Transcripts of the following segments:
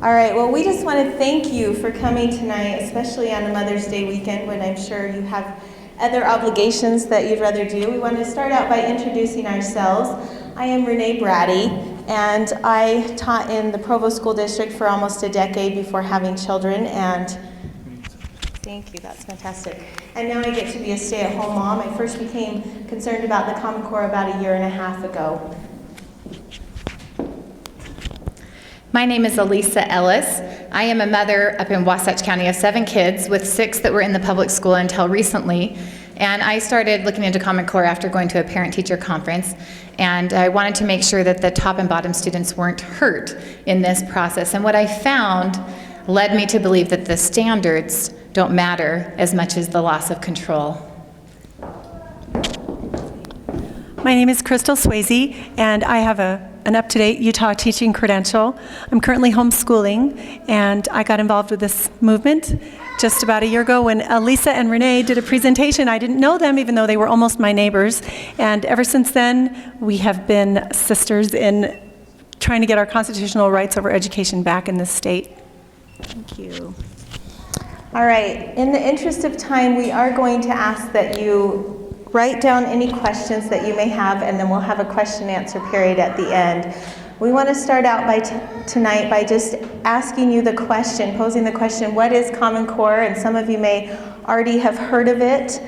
All right, well, we just want to thank you for coming tonight, especially on a Mother's Day weekend when I'm sure you have other obligations that you'd rather do. We want to start out by introducing ourselves. I am Renee Brady, and I taught in the Provo School District for almost a decade before having children, and thank you, that's fantastic. And now I get to be a stay-at-home mom. I first became concerned about the Common Core about a year and a half ago. My name is Elisa Ellis. I am a mother up in Wasatch County of 7 kids, with 6 that were in the public school until recently. And I started looking into Common Core after going to a parent-teacher conference. And I wanted to make sure that the top and bottom students weren't hurt in this process. And what I found led me to believe that the standards don't matter as much as the loss of control. My name is Crystal Swayze, and I have an up-to-date Utah teaching credential. I'm currently homeschooling, and I got involved with this movement just about a year ago when Elisa and Renee did a presentation. I didn't know them, even though they were almost my neighbors. And ever since then, we have been sisters in trying to get our constitutional rights over education back in this state. Thank you. All right, in the interest of time, we are going to ask that you write down any questions that you may have, and then we'll have a question-answer period at the end. We want to start out by tonight by just asking you the question, posing the question, what is Common Core? And some of you may already have heard of it.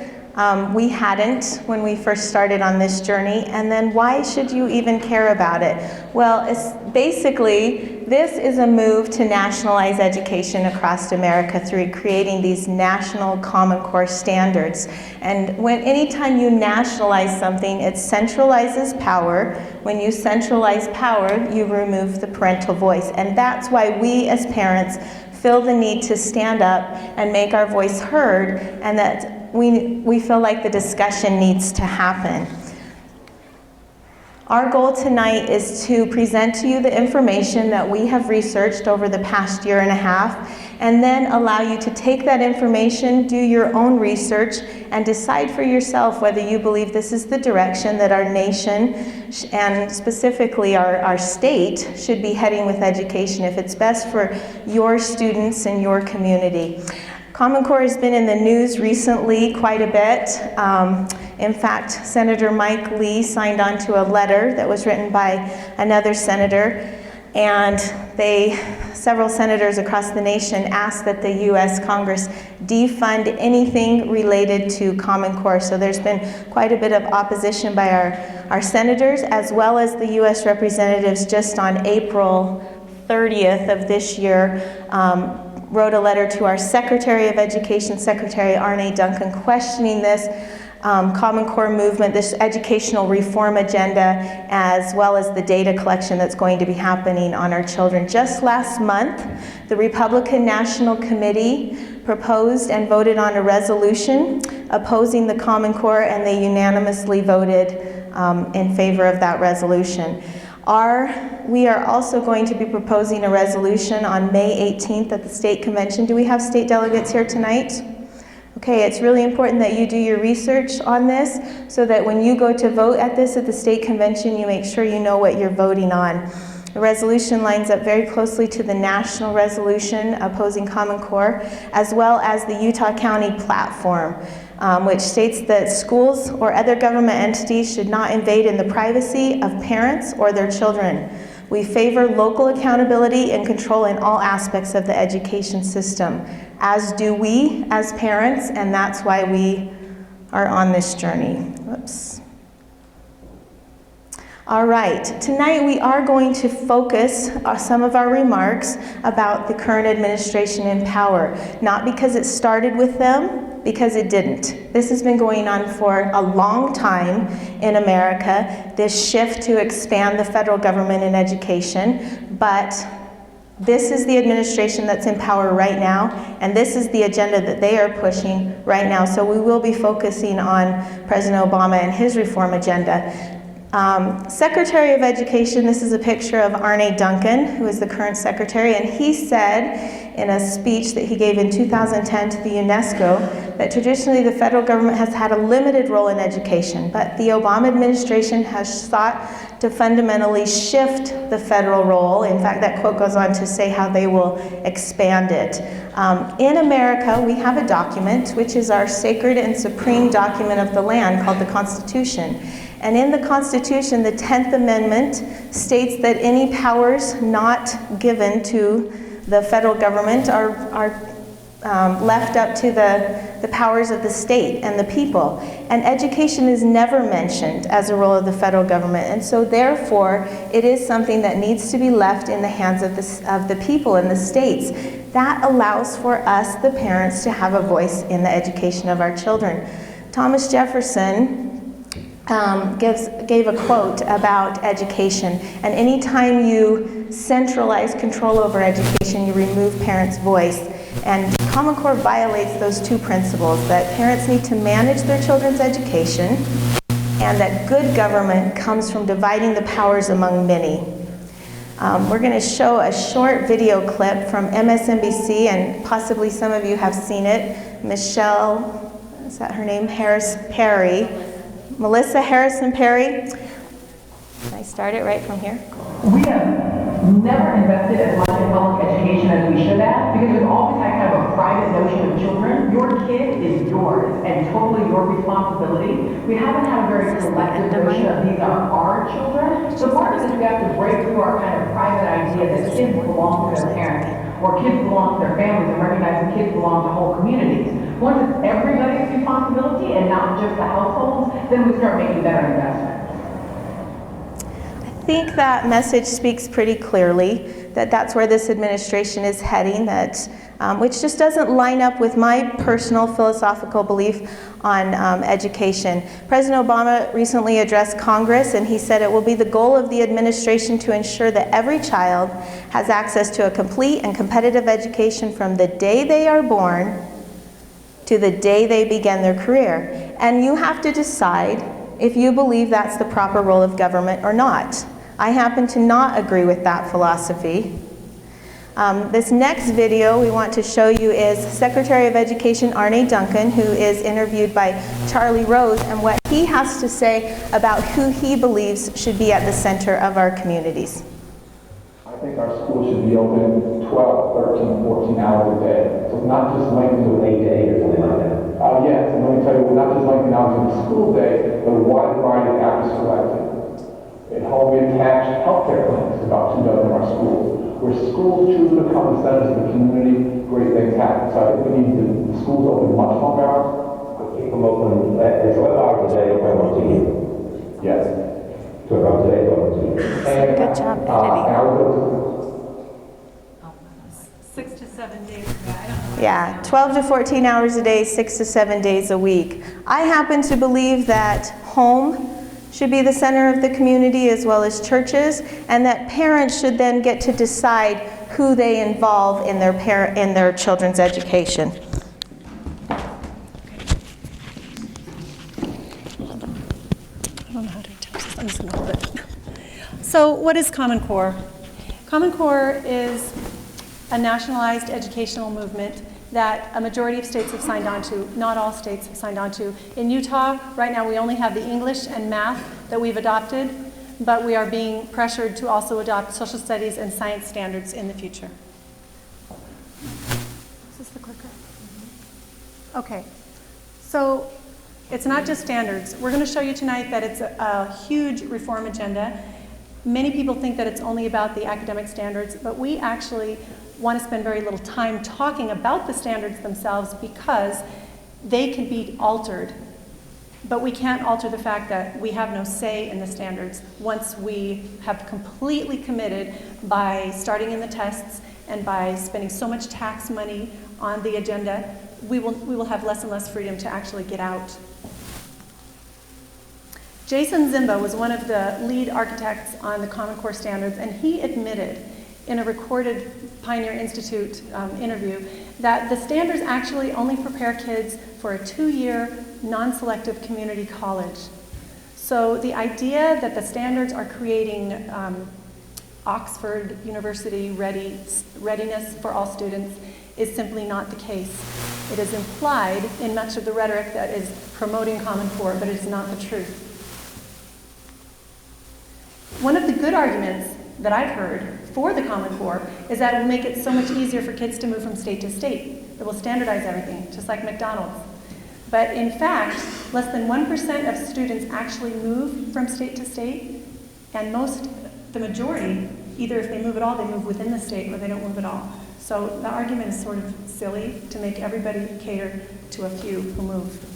We hadn't when we first started on this journey. And then why should you even care about it? Well, it's basically, this is a move to nationalize education across America through creating these national Common Core standards. And anytime you nationalize something, it centralizes power. When you centralize power, you remove the parental voice. And that's why we as parents feel the need to stand up and make our voice heard, and that we feel like the discussion needs to happen. Our goal tonight is to present to you the information that we have researched over the past year and a half, and then allow you to take that information, do your own research, and decide for yourself whether you believe this is the direction that our nation, and specifically our state, should be heading with education, if it's best for your students and your community. Common Core has been in the news recently quite a bit. In fact, Senator Mike Lee signed on to a letter that was written by another senator, and several senators across the nation asked that the U.S. Congress defund anything related to Common Core. So there's been quite a bit of opposition by our senators, as well as the U.S. representatives. Just on April 30th of this year, wrote a letter to our Secretary of Education, Secretary Arne Duncan, questioning this Common Core movement, this educational reform agenda, as well as the data collection that's going to be happening on our children. Just last month, the Republican National Committee proposed and voted on a resolution opposing the Common Core, and they unanimously voted in favor of that resolution. We are also going to be proposing a resolution on May 18th at the state convention. Do we have state delegates here tonight? Okay, it's really important that you do your research on this so that when you go to vote at the state convention, you make sure you know what you're voting on. The resolution lines up very closely to the national resolution opposing Common Core, as well as the Utah County platform, which states that schools or other government entities should not invade in the privacy of parents or their children. We favor local accountability and control in all aspects of the education system, as do we as parents, and that's why we are on this journey. Whoops. All right, tonight we are going to focus some of our remarks about the current administration in power, not because it started with them, because it didn't. This has been going on for a long time in America, this shift to expand the federal government in education, but this is the administration that's in power right now, and this is the agenda that they are pushing right now. So we will be focusing on President Obama and his reform agenda. Secretary of Education, this is a picture of Arne Duncan, who is the current secretary, and he said in a speech that he gave in 2010 to the UNESCO that traditionally the federal government has had a limited role in education, but the Obama administration has sought to fundamentally shift the federal role. In fact, that quote goes on to say how they will expand it. In America, we have a document, which is our sacred and supreme document of the land, called the Constitution. And in the Constitution, the 10th Amendment states that any powers not given to the federal government are left up to the powers of the state and the people. And education is never mentioned as a role of the federal government. And so therefore, it is something that needs to be left in the hands of the people in the states. That allows for us, the parents, to have a voice in the education of our children. Thomas Jefferson gave a quote about education, and anytime you centralize control over education, you remove parents' voice. And Common Core violates those two principles, that parents need to manage their children's education, and that good government comes from dividing the powers among many. We're going to show a short video clip from MSNBC, and possibly some of you have seen it. Michelle, is that her name? Harris-Perry. Melissa Harrison Perry. Can I start it right from here? We have never invested as much in public education as we should have, because we've always had kind of a private notion of children. Your kid is yours and totally your responsibility. We haven't had a very collective notion of these are our children. So part of this, we have to break through our kind of private idea that kids belong to their parents, or kids belong to their families, and recognize that kids belong to whole communities. Once it's everybody's responsibility and not just the households, then we start making better investments. I think that message speaks pretty clearly that that's where this administration is heading, which just doesn't line up with my personal philosophical belief on education. President Obama recently addressed Congress, and he said it will be the goal of the administration to ensure that every child has access to a complete and competitive education from the day they are born to the day they begin their career. And you have to decide if you believe that's the proper role of government or not. I happen to not agree with that philosophy. This next video we want to show you is Secretary of Education Arne Duncan, who is interviewed by Charlie Rose, and what he has to say about who he believes should be at the center of our communities. I think our schools should be open 12, 13, 14 hours a day. So it's not just lengthening the 8 to 8 or something like that. Yes, and let me tell you, we're not just lengthening hours in the school day, but a wide variety of after-school activities. At home, we attach healthcare clinics, about 2 dozen in our schools. Where schools choose to become the centers of the community, great things happen. So I think we need the schools open much longer hours. Keep them open, it's 12 hours a day, 12 hours a year. Yes. 12 hours a day, 12 hours a year. And, Good job editing. 6 to 7 days. Yeah, 12 to 14 hours a day, 6 to 7 days a week. I happen to believe that home should be the center of the community as well as churches, and that parents should then get to decide who they involve in their children's education. I don't know how to attach this. I'm just going to hold it. So what is Common Core? Common Core is a nationalized educational movement that a majority of states have signed on to. Not all states have signed on to. In Utah, right now we only have the English and math that we've adopted, but we are being pressured to also adopt social studies and science standards in the future. Is this the clicker? Okay. So it's not just standards. We're going to show you tonight that it's a huge reform agenda. Many people think that it's only about the academic standards, but we actually want to spend very little time talking about the standards themselves because they can be altered. But we can't alter the fact that we have no say in the standards once we have completely committed by starting in the tests and by spending so much tax money on the agenda, we will have less and less freedom to actually get out. Jason Zimba was one of the lead architects on the Common Core standards, and he admitted in a recorded Pioneer Institute interview that the standards actually only prepare kids for a 2-year non-selective community college. So the idea that the standards are creating Oxford University readiness for all students is simply not the case. It is implied in much of the rhetoric that is promoting Common Core, but it is not the truth. One of the good arguments that I've heard for the Common Core is that it will make it so much easier for kids to move from state to state. It will standardize everything, just like McDonald's. But in fact, less than 1% of students actually move from state to state, and the majority, either if they move at all, they move within the state, or they don't move at all. So the argument is sort of silly to make everybody cater to a few who move.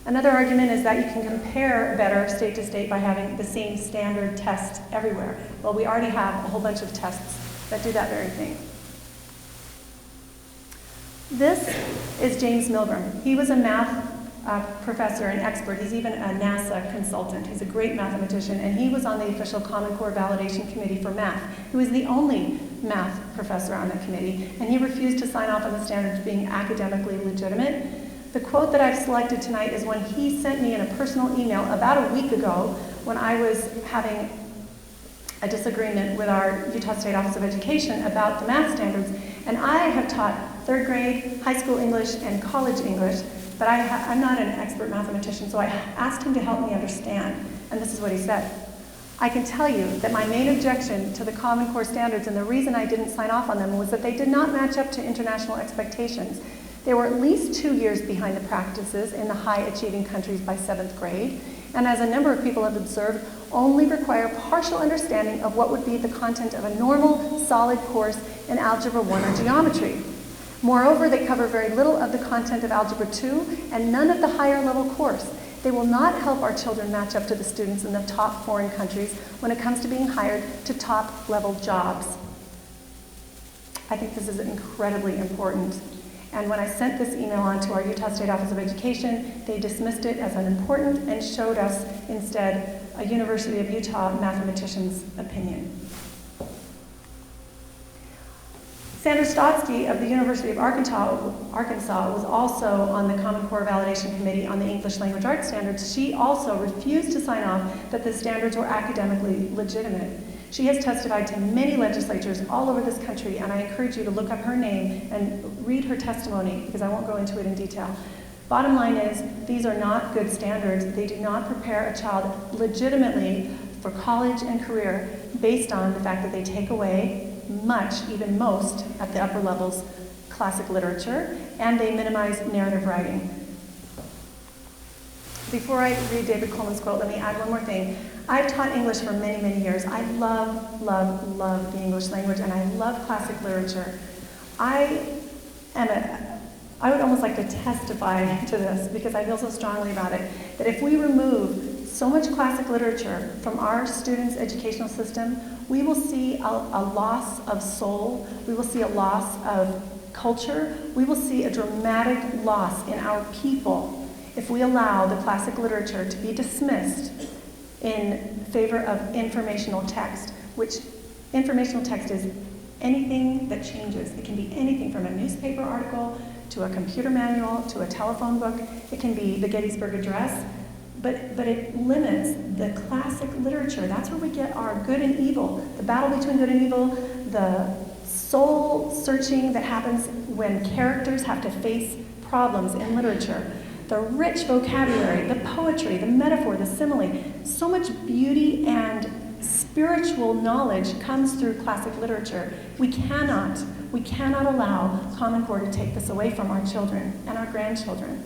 Another argument is that you can compare better state to state by having the same standard test everywhere. Well, we already have a whole bunch of tests that do that very thing. This is James Milgram. He was a math professor and expert. He's even a NASA consultant. He's a great mathematician, and he was on the official Common Core Validation Committee for math. He was the only math professor on that committee, and he refused to sign off on the standards being academically legitimate. The quote that I've selected tonight is one he sent me in a personal email about a week ago when I was having a disagreement with our Utah State Office of Education about the math standards. And I have taught third grade, high school English, and college English, but I'm not an expert mathematician, so I asked him to help me understand. And this is what he said. I can tell you that my main objection to the Common Core standards and the reason I didn't sign off on them was that they did not match up to international expectations. They were at least 2 years behind the practices in the high-achieving countries by 7th grade, and as a number of people have observed, only require partial understanding of what would be the content of a normal, solid course in Algebra 1 or geometry. Moreover, they cover very little of the content of Algebra 2 and none of the higher level course. They will not help our children match up to the students in the top foreign countries when it comes to being hired to top level jobs. I think this is incredibly important. And when I sent this email on to our Utah State Office of Education, they dismissed it as unimportant and showed us instead a University of Utah mathematician's opinion. Sandra Stotsky of the University of Arkansas was also on the Common Core Validation Committee on the English Language Arts Standards. She also refused to sign off that the standards were academically legitimate. She has testified to many legislatures all over this country, and I encourage you to look up her name and read her testimony, because I won't go into it in detail. Bottom line is, these are not good standards. They do not prepare a child legitimately for college and career based on the fact that they take away much, even most, at the upper levels, classic literature, and they minimize narrative writing. Before I read David Coleman's quote, let me add one more thing. I've taught English for many, many years. I love, love, love the English language, and I love classic literature. I would almost like to testify to this because I feel so strongly about it, that if we remove so much classic literature from our students' educational system, we will see a loss of soul, we will see a loss of culture, we will see a dramatic loss in our people if we allow the classic literature to be dismissed in favor of informational text, which informational text is anything that changes. It can be anything from a newspaper article to a computer manual to a telephone book. It can be the Gettysburg Address, but it limits the classic literature. That's where we get our good and evil, the battle between good and evil, the soul searching that happens when characters have to face problems in literature. The rich vocabulary, the poetry, the metaphor, the simile. So much beauty and spiritual knowledge comes through classic literature. We cannot allow Common Core to take this away from our children and our grandchildren.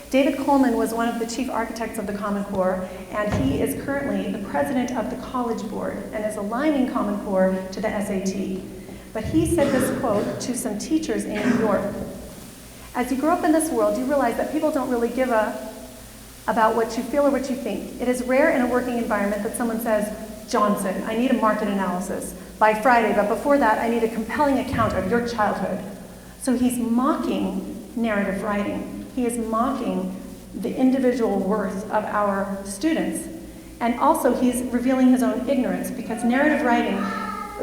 David Coleman was one of the chief architects of the Common Core, and he is currently the president of the College Board and is aligning Common Core to the SAT. But he said this quote to some teachers in New York. As you grow up in this world, you realize that people don't really give about what you feel or what you think. It is rare in a working environment that someone says, Johnson, I need a market analysis by Friday, but before that, I need a compelling account of your childhood. So he's mocking narrative writing. He is mocking the individual worth of our students. And also, he's revealing his own ignorance, because narrative writing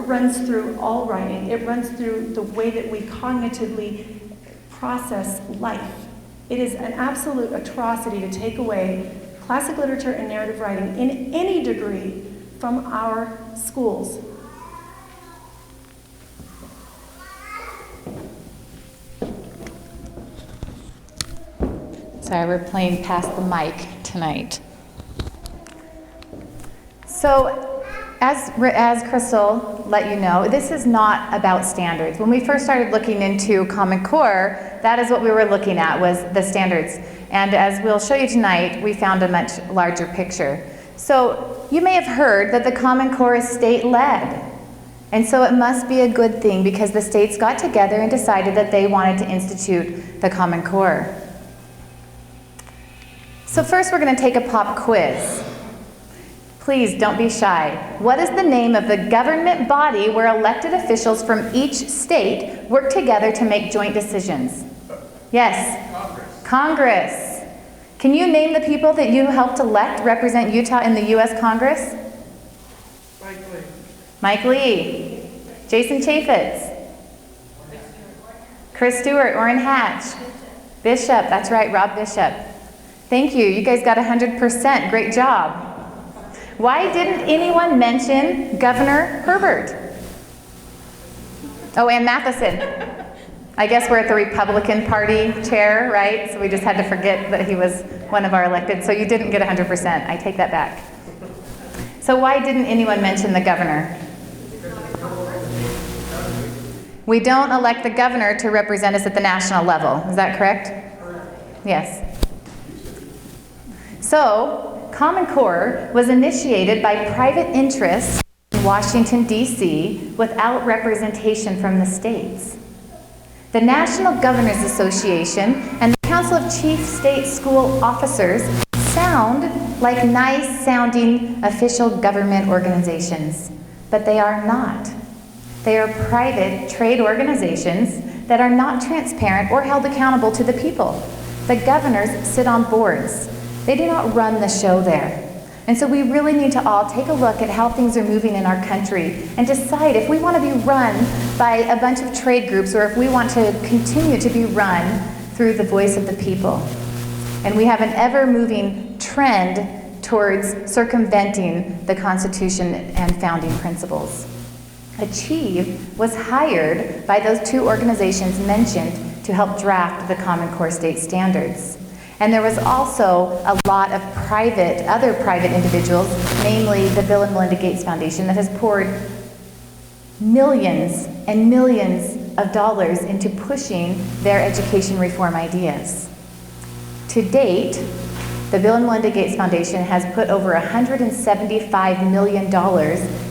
runs through all writing. It runs through the way that we cognitively process life. It is an absolute atrocity to take away classic literature and narrative writing in any degree from our schools. Sorry, we're playing past the mic tonight. So, as Crystal let you know, this is not about standards. When we first started looking into Common Core, that is what we were looking at, was the standards. And as we'll show you tonight, we found a much larger picture. So, you may have heard that the Common Core is state-led. And so it must be a good thing because the states got together and decided that they wanted to institute the Common Core. So first we're going to take a pop quiz. Please don't be shy. What is the name of the government body where elected officials from each state work together to make joint decisions? Yes? Congress. Can you name the people that you helped elect represent Utah in the U.S. Congress? Mike Lee. Jason Chaffetz. Chris Stewart, Orrin Hatch. Bishop, that's right, Rob Bishop. Thank you, you guys got 100%, great job. Why didn't anyone mention Governor Herbert? Oh, and Matheson. I guess we're at the Republican Party chair, right? So we just had to forget that he was one of our elected. So you didn't get 100%, I take that back. So why didn't anyone mention the governor? We don't elect the governor to represent us at the national level. Is that correct? Yes. So, Common Core was initiated by private interests in Washington, D.C. without representation from the states. The National Governors Association and the Council of Chief State School Officers sound like nice-sounding official government organizations, but they are not. They are private trade organizations that are not transparent or held accountable to the people. The governors sit on boards. They do not run the show there. And so we really need to all take a look at how things are moving in our country and decide if we want to be run by a bunch of trade groups or if we want to continue to be run through the voice of the people. And we have an ever-moving trend towards circumventing the Constitution and founding principles. Achieve was hired by those two organizations mentioned to help draft the Common Core state standards. And there was also a lot of other private individuals, namely the Bill and Melinda Gates Foundation, that has poured millions and millions of dollars into pushing their education reform ideas. To date, the Bill and Melinda Gates Foundation has put over $175 million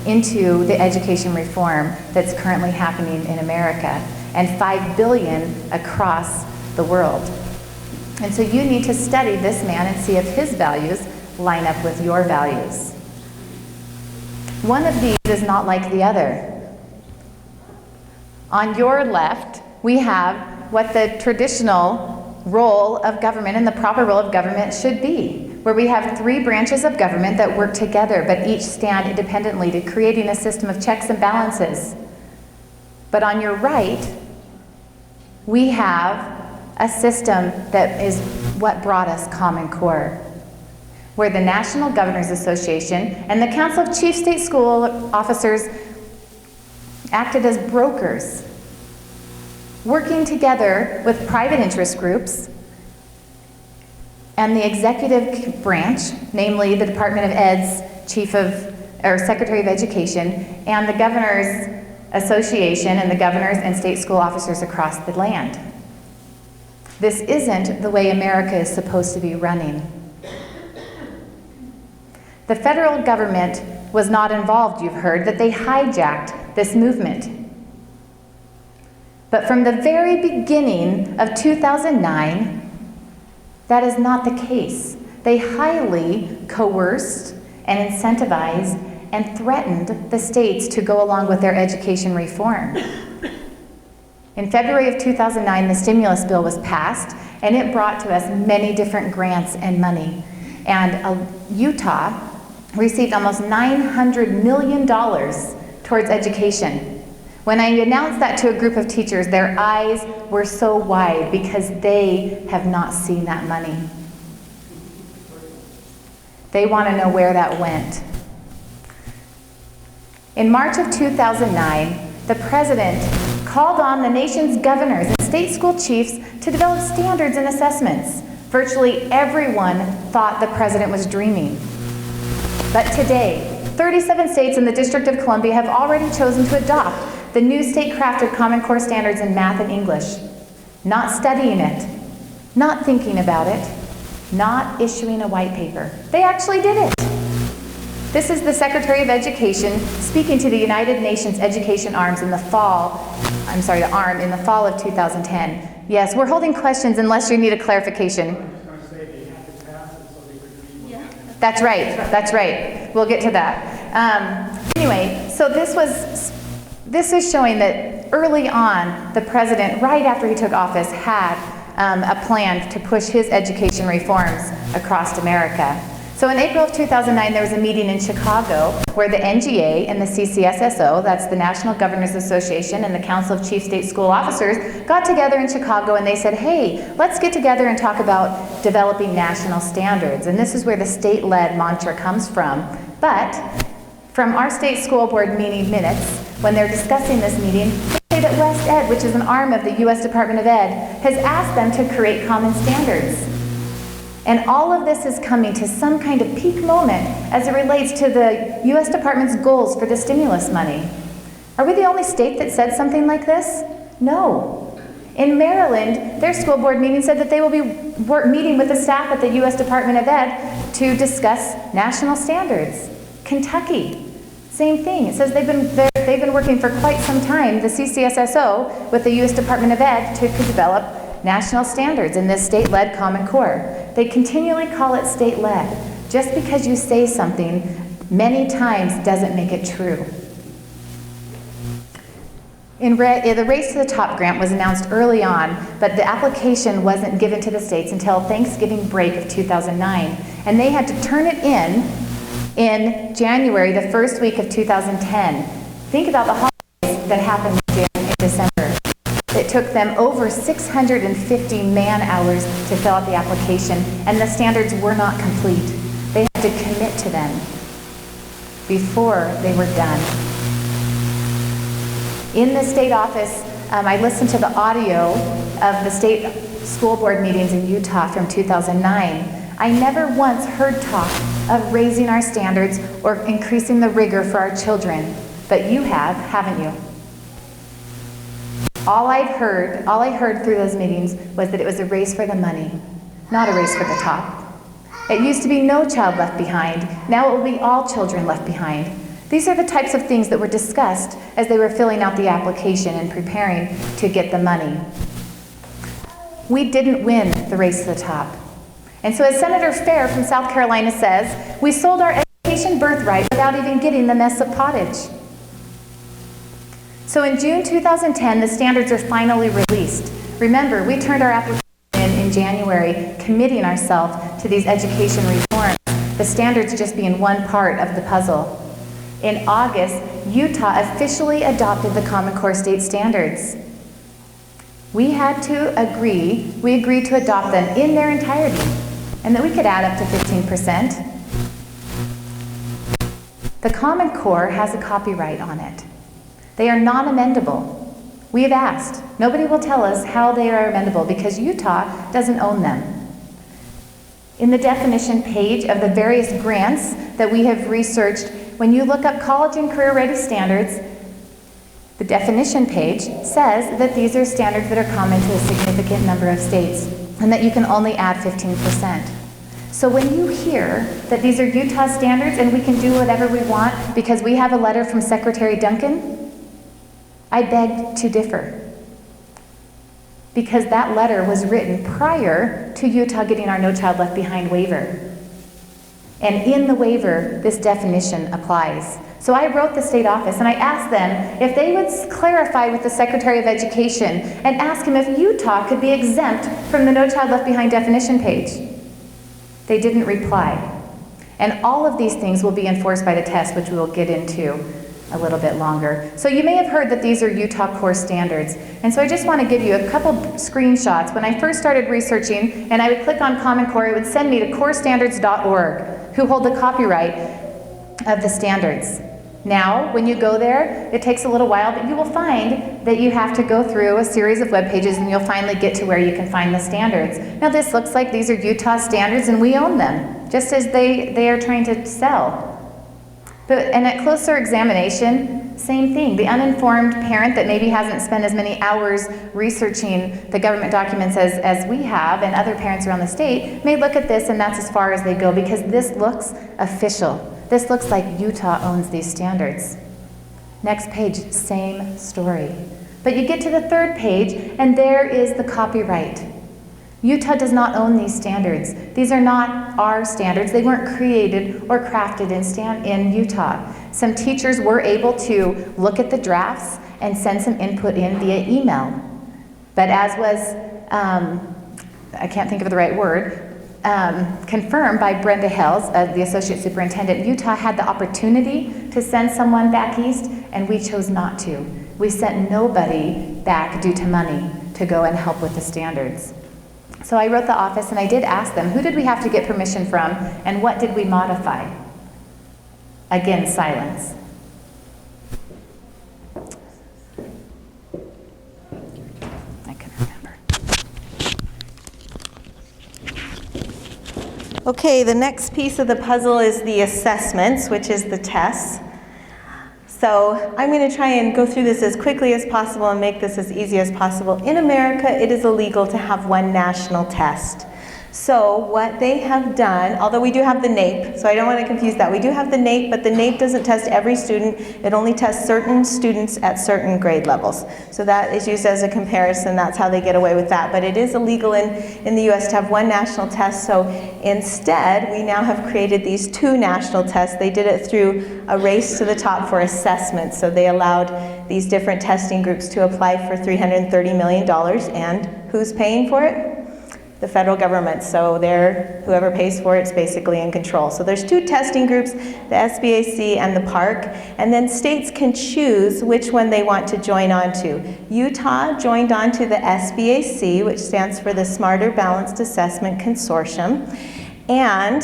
into the education reform that's currently happening in America, and $5 billion across the world. And so you need to study this man and see if his values line up with your values. One of these is not like the other. On your left, we have what the traditional role of government and the proper role of government should be, where we have three branches of government that work together but each stand independently to creating a system of checks and balances. But on your right, we have a system that is what brought us Common Core, where the National Governors Association and the Council of Chief State School Officers acted as brokers, working together with private interest groups and the executive branch, namely the Department of Ed's Secretary of Education, and the Governors Association and the governors and state school officers across the land. This isn't the way America is supposed to be running. The federal government was not involved, you've heard, that they hijacked this movement. But from the very beginning of 2009, that is not the case. They highly coerced and incentivized and threatened the states to go along with their education reform. In February of 2009, the stimulus bill was passed, and it brought to us many different grants and money. And Utah received almost $900 million towards education. When I announced that to a group of teachers, their eyes were so wide because they have not seen that money. They want to know where that went. In March of 2009, the president called on the nation's governors and state school chiefs to develop standards and assessments Virtually everyone thought the president was dreaming. But today, 37 states and the District of Columbia have already chosen to adopt the new state-crafted Common Core standards in math and English. Not studying it, not thinking about it, not issuing a white paper. They actually did it. This is the Secretary of Education speaking to the United Nations Education Arms in the fall, the ARM in the fall of 2010. Yes, we're holding questions unless you need a clarification. That's right. We'll get to that. Anyway, so this is showing that early on, the president, right after he took office, had a plan to push his education reforms across America. So in April of 2009, there was a meeting in Chicago where the NGA and the CCSSO, that's the National Governors Association, and the Council of Chief State School Officers got together in Chicago and they said, hey, let's get together and talk about developing national standards. And this is where the state-led mantra comes from. But from our state school board meeting minutes, when they're discussing this meeting, they say that West Ed, which is an arm of the U.S. Department of Ed, has asked them to create common standards. And all of this is coming to some kind of peak moment as it relates to the U.S. Department's goals for the stimulus money. Are we the only state that said something like this? No. In Maryland, their school board meeting said that they will be meeting with the staff at the U.S. Department of Ed to discuss national standards. Kentucky, same thing. It says they've been working for quite some time, the CCSSO, with the U.S. Department of Ed to develop national standards in this state-led Common Core. They continually call it state-led. Just because you say something many times doesn't make it true. The Race to the Top grant was announced early on, but the application wasn't given to the states until Thanksgiving break of 2009. And they had to turn it in January, the first week of 2010. Think about the holidays that happened in December. It took them over 650 man-hours to fill out the application, and the standards were not complete. They had to commit to them before they were done. In the state office, I listened to the audio of the state school board meetings in Utah from 2009. I never once heard talk of raising our standards or increasing the rigor for our children, but you have, haven't you? All I heard through those meetings was that it was a race for the money, not a race for the top. It used to be no child left behind. Now it will be all children left behind. These are the types of things that were discussed as they were filling out the application and preparing to get the money. We didn't win the race to the top. And so as Senator Fair from South Carolina says, we sold our education birthright without even getting the mess of pottage. So in June 2010, the standards are finally released. Remember, we turned our application in January, committing ourselves to these education reforms, the standards just being one part of the puzzle. In August, Utah officially adopted the Common Core state standards. We agreed to adopt them in their entirety, and that we could add up to 15%. The Common Core has a copyright on it. They are non-amendable. We have asked. Nobody will tell us how they are amendable because Utah doesn't own them. In the definition page of the various grants that we have researched, when you look up college and career ready standards, the definition page says that these are standards that are common to a significant number of states and that you can only add 15%. So when you hear that these are Utah standards and we can do whatever we want because we have a letter from Secretary Duncan, I beg to differ. Because that letter was written prior to Utah getting our No Child Left Behind waiver. And in the waiver, this definition applies. So I wrote the state office and I asked them if they would clarify with the Secretary of Education and ask him if Utah could be exempt from the No Child Left Behind definition page. They didn't reply. And all of these things will be enforced by the test, which we will get into a little bit longer. So you may have heard that these are Utah core standards. And so I just want to give you a couple screenshots. When I first started researching and I would click on Common Core, it would send me to corestandards.org, who hold the copyright of the standards. Now, when you go there, it takes a little while, but you will find that you have to go through a series of web pages and you'll finally get to where you can find the standards. Now, this looks like these are Utah standards and we own them, just as they are trying to sell. And at closer examination, same thing. The uninformed parent that maybe hasn't spent as many hours researching the government documents as we have and other parents around the state may look at this and that's as far as they go because this looks official. This looks like Utah owns these standards. Next page, same story. But you get to the third page and there is the copyright. Utah does not own these standards. These are not our standards. They weren't created or crafted in Utah. Some teachers were able to look at the drafts and send some input in via email. But as was, I can't think of the right word, confirmed by Brenda Hales, the associate superintendent, Utah had the opportunity to send someone back east, and we chose not to. We sent nobody back due to money to go and help with the standards. So I wrote the office and I did ask them, who did we have to get permission from, and what did we modify? Again, silence. I couldn't remember. Okay, the next piece of the puzzle is the assessments, which is the tests. So I'm going to try and go through this as quickly as possible and make this as easy as possible. In America, it is illegal to have one national test. So what they have done, although we do have the NAEP, so I don't want to confuse that. We do have the NAEP, but the NAEP doesn't test every student. It only tests certain students at certain grade levels. So that is used as a comparison. That's how they get away with that. But it is illegal in the US to have one national test. So instead, we now have created these two national tests. They did it through a race to the top for assessment. So they allowed these different testing groups to apply for $330 million. And who's paying for it? The federal government, so whoever pays for it's basically in control. So there's two testing groups, the SBAC and the PARC, and then states can choose which one they want to join onto. Utah joined onto the SBAC, which stands for the Smarter Balanced Assessment Consortium, and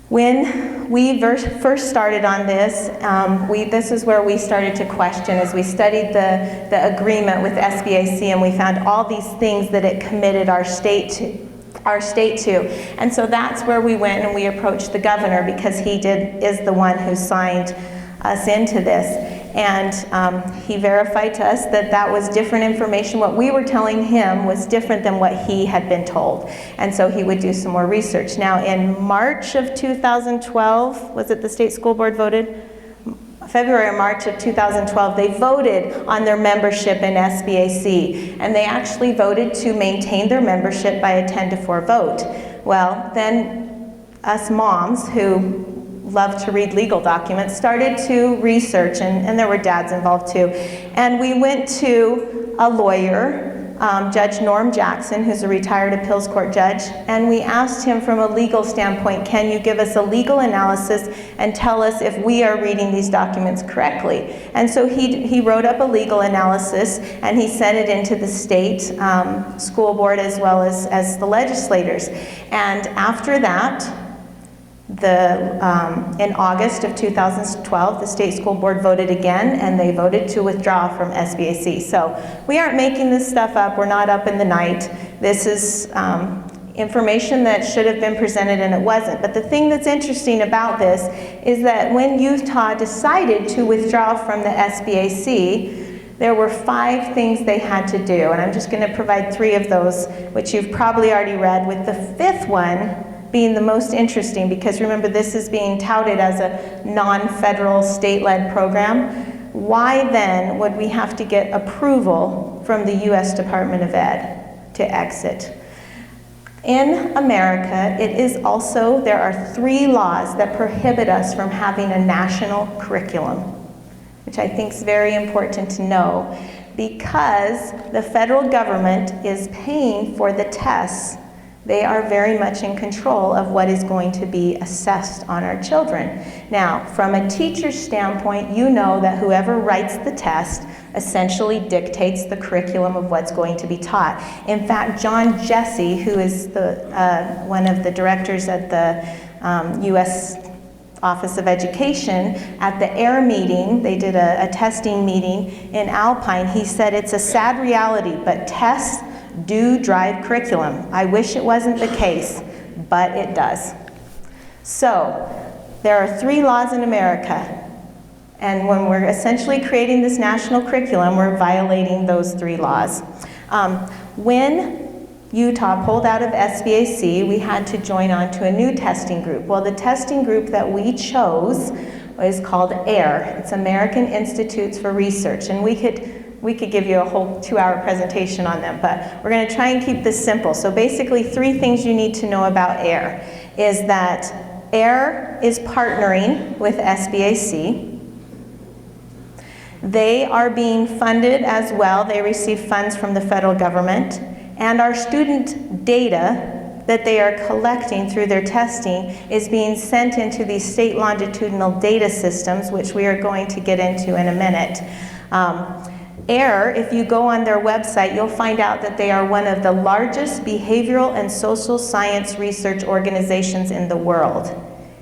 when we first started on this, this is where we started to question as we studied the agreement with SBAC, and we found all these things that it committed our state to. And so that's where we went and we approached the governor because he is the one who signed us into this. And he verified to us that that was different information. What we were telling him was different than what he had been told. And so he would do some more research. Now in March of 2012, was it the state school board voted? February or March of 2012, they voted on their membership in SBAC. And they actually voted to maintain their membership by a 10-4 vote. Well, then us moms who love to read legal documents, started to research, and there were dads involved too. And we went to a lawyer, Judge Norm Jackson, who's a retired appeals court judge, and we asked him from a legal standpoint, can you give us a legal analysis and tell us if we are reading these documents correctly? And so he wrote up a legal analysis and he sent it into the state school board as well as the legislators. And after that, in August of 2012, the state school board voted again, and they voted to withdraw from SBAC. So we aren't making this stuff up. We're not up in the night. This is information that should have been presented, and it wasn't. But the thing that's interesting about this is that when Utah decided to withdraw from the SBAC, there were 5 things they had to do, and I'm just going to provide 3 of those, which you've probably already read, with the 5th one being the most interesting, because remember, this is being touted as a non-federal state-led program. Why then would we have to get approval from the US Department of Ed to exit? In America, there are 3 laws that prohibit us from having a national curriculum, which I think is very important to know, because the federal government is paying for the tests. They are very much in control of what is going to be assessed on our children. Now, from a teacher's standpoint, you know that whoever writes the test essentially dictates the curriculum of what's going to be taught. In fact, John Jesse, who is one of the directors at the U.S. Office of Education, at the AIR meeting, they did a testing meeting in Alpine, he said it's a sad reality, but tests do drive curriculum. I wish it wasn't the case, but it does. So, there are 3 laws in America, and when we're essentially creating this national curriculum, we're violating those 3 laws. When Utah pulled out of SBAC, we had to join on to a new testing group. Well, the testing group that we chose is called AIR. It's American Institutes for Research, and we could give you a whole 2-hour presentation on them, but we're going to try and keep this simple. So basically 3 things you need to know about AIR is that AIR is partnering with SBAC. They are being funded as well. They receive funds from the federal government. And our student data that they are collecting through their testing is being sent into these state longitudinal data systems, which we are going to get into in a minute. AIR, if you go on their website, you'll find out that they are one of the largest behavioral and social science research organizations in the world.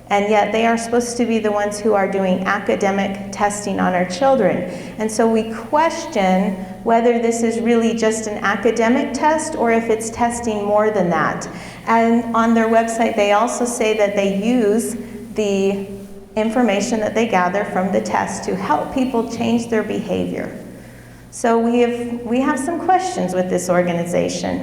And yet they are supposed to be the ones who are doing academic testing on our children. And so we question whether this is really just an academic test or if it's testing more than that. And on their website, they also say that they use the information that they gather from the test to help people change their behavior. So we have some questions with this organization.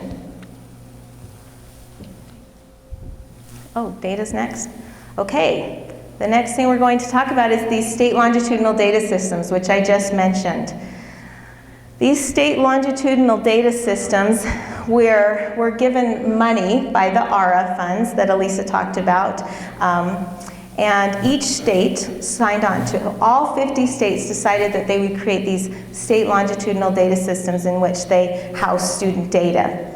Oh, data's next. Okay, the next thing we're going to talk about is these state longitudinal data systems, which I just mentioned. These state longitudinal data systems, we're given money by the ARA funds that Elisa talked about, and each state signed on to. All 50 states decided that they would create these state longitudinal data systems in which they house student data.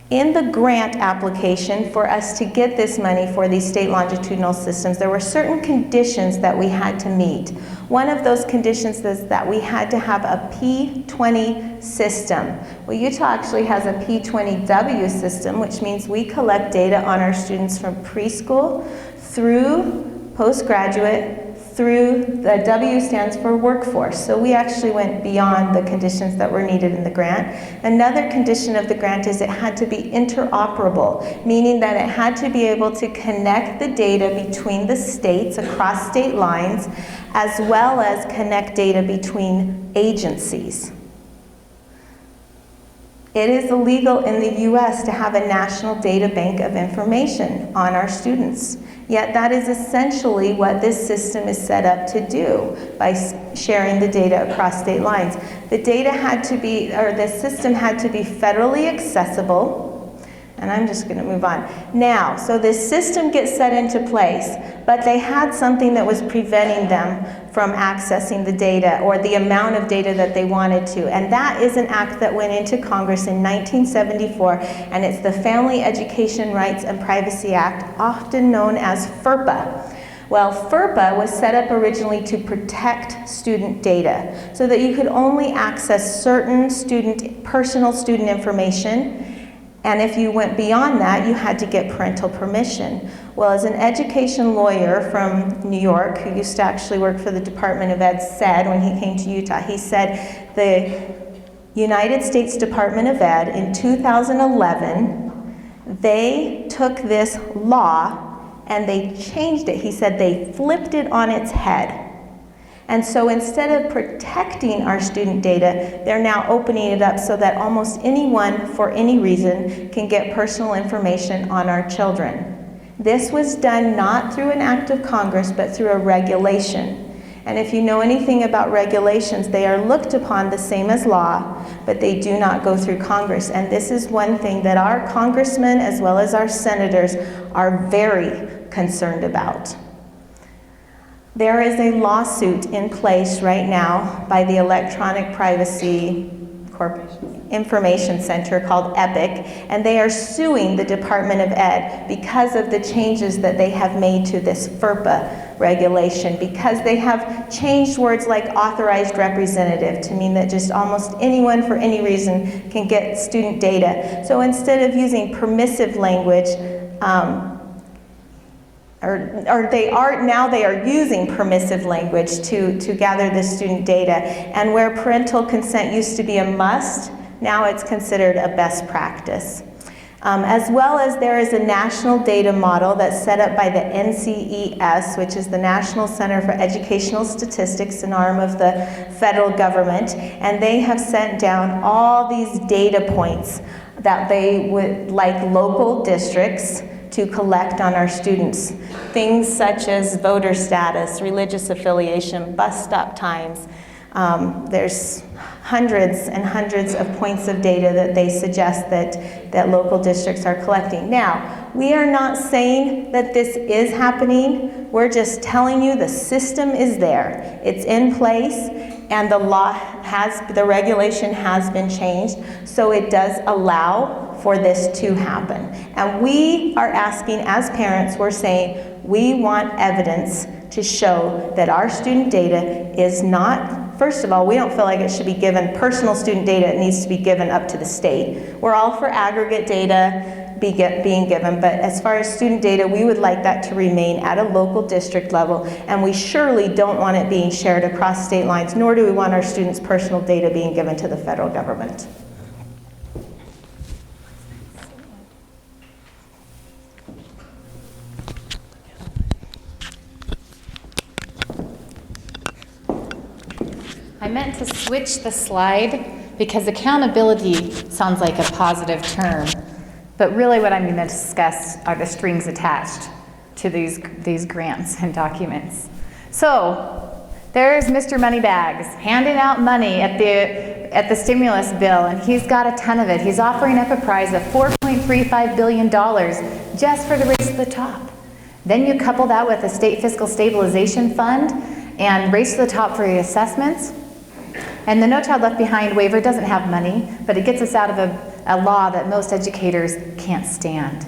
In the grant application for us to get this money for these state longitudinal systems, there were certain conditions that we had to meet. One of those conditions is that we had to have a P20 system. Well, Utah actually has a P20W system, which means we collect data on our students from preschool through postgraduate, through the W stands for workforce. So we actually went beyond the conditions that were needed in the grant. Another condition of the grant is it had to be interoperable, meaning that it had to be able to connect the data between the states across state lines, as well as connect data between agencies. It is illegal in the US to have a national data bank of information on our students. Yet that is essentially what this system is set up to do by sharing the data across state lines. The data had to be, or the system had to be federally accessible, and I'm just going to move on. Now, so this system gets set into place, but they had something that was preventing them from accessing the data or the amount of data that they wanted to. And that is an act that went into Congress in 1974, and it's the Family Education Rights and Privacy Act, often known as FERPA. Well, FERPA was set up originally to protect student data so that you could only access certain personal student information. And if you went beyond that, you had to get parental permission. Well, as an education lawyer from New York, who used to actually work for the Department of Ed, said when he came to Utah, he said the United States Department of Ed in 2011, they took this law and they changed it. He said they flipped it on its head. And so instead of protecting our student data, they're now opening it up so that almost anyone, for any reason, can get personal information on our children. This was done not through an act of Congress, but through a regulation. And if you know anything about regulations, they are looked upon the same as law, but they do not go through Congress. And this is one thing that our congressmen, as well as our senators, are very concerned about. There is a lawsuit in place right now by the Electronic Privacy Information Center called EPIC, and they are suing the Department of Ed because of the changes that they have made to this FERPA regulation, because they have changed words like authorized representative to mean that just almost anyone for any reason can get student data. So instead of using permissive language, or they are using permissive language to gather the student data. And where parental consent used to be a must, now it's considered a best practice. As well as there is a national data model that's set up by the NCES, which is the National Center for Educational Statistics, an arm of the federal government, and they have sent down all these data points that they would like local districts to collect on our students. Things such as voter status, religious affiliation, bus stop times. There's hundreds and hundreds of points of data that they suggest that local districts are collecting. Now, we are not saying that this is happening. We're just telling you the system is there. It's in place, and the regulation has been changed, so it does allow for this to happen. And we are asking, as parents, we're saying, we want evidence to show that our student data is not, first of all, we don't feel like it should be given, personal student data, it needs to be given up to the state. We're all for aggregate data being given, but as far as student data, we would like that to remain at a local district level, and we surely don't want it being shared across state lines, nor do we want our students' personal data being given to the federal government. I meant to switch the slide because accountability sounds like a positive term, but really what I'm going to discuss are the strings attached to these grants and documents. So there's Mr. Moneybags handing out money at the stimulus bill, and he's got a ton of it. He's offering up a prize of $4.35 billion just for the race to the top. Then you couple that with the State Fiscal Stabilization Fund and Race to the Top for the assessments. And the No Child Left Behind waiver doesn't have money, but it gets us out of a law that most educators can't stand.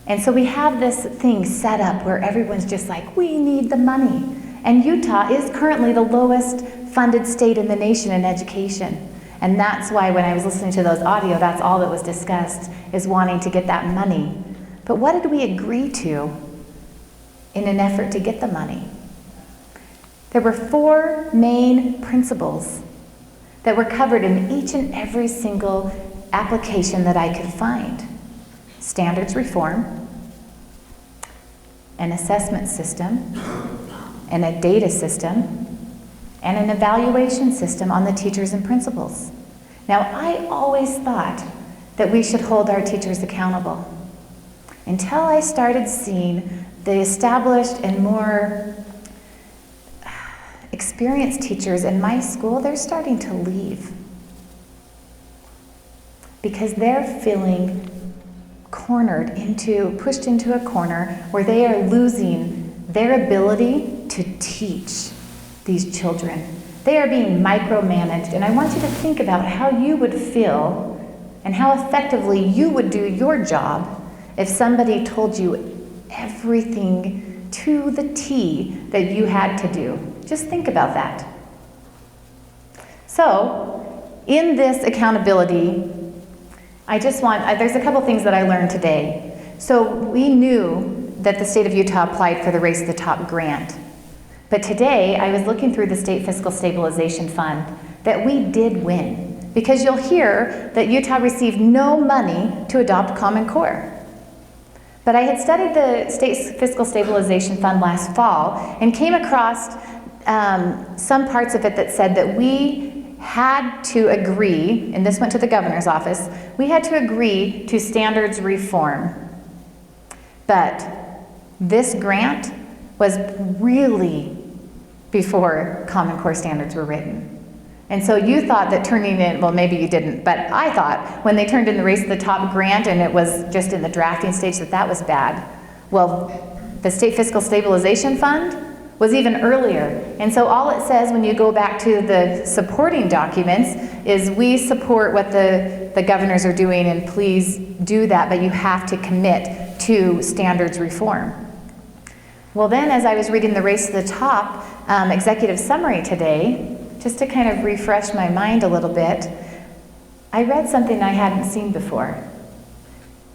And so we have this thing set up where everyone's just like, we need the money. And Utah is currently the lowest funded state in the nation in education. And that's why when I was listening to those audio, that's all that was discussed, is wanting to get that money. But what did we agree to in an effort to get the money? There were 4 main principles that were covered in each and every single application that I could find. Standards reform, an assessment system, and a data system, and an evaluation system on the teachers and principals. Now, I always thought that we should hold our teachers accountable until I started seeing the established and more experienced teachers in my school, they're starting to leave because they're feeling pushed into a corner where they are losing their ability to teach these children. They are being micromanaged, and I want you to think about how you would feel and how effectively you would do your job if somebody told you everything to the T that you had to do. Just think about that. So, in this accountability, there's a couple things that I learned today. So, we knew that the state of Utah applied for the Race to the Top grant. But today, I was looking through the State Fiscal Stabilization Fund that we did win. Because you'll hear that Utah received no money to adopt Common Core. But I had studied the State Fiscal Stabilization Fund last fall and came across some parts of it that said that we had to agree, and this went to the governor's office, we had to agree to standards reform. But this grant was really before Common Core standards were written. And so you thought that turning in, well, maybe you didn't, but I thought when they turned in the Race to the Top grant and it was just in the drafting stage that was bad. Well, the State Fiscal Stabilization Fund was even earlier. And so all it says when you go back to the supporting documents is we support what the governors are doing and please do that, but you have to commit to standards reform. Well then, as I was reading the Race to the Top executive summary today, just to kind of refresh my mind a little bit, I read something I hadn't seen before.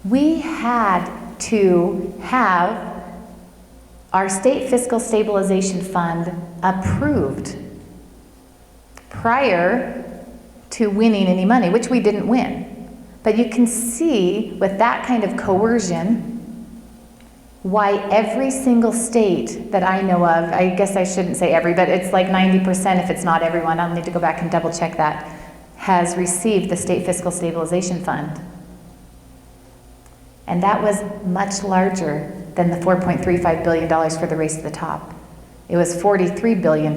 We had to have our state fiscal stabilization fund approved prior to winning any money, which we didn't win. But you can see with that kind of coercion why every single state that I know of, I guess I shouldn't say every, but it's like 90% if it's not everyone, I'll need to go back and double check that, has received the state fiscal stabilization fund. And that was much larger than the $4.35 billion for the race to the top. It was $43 billion,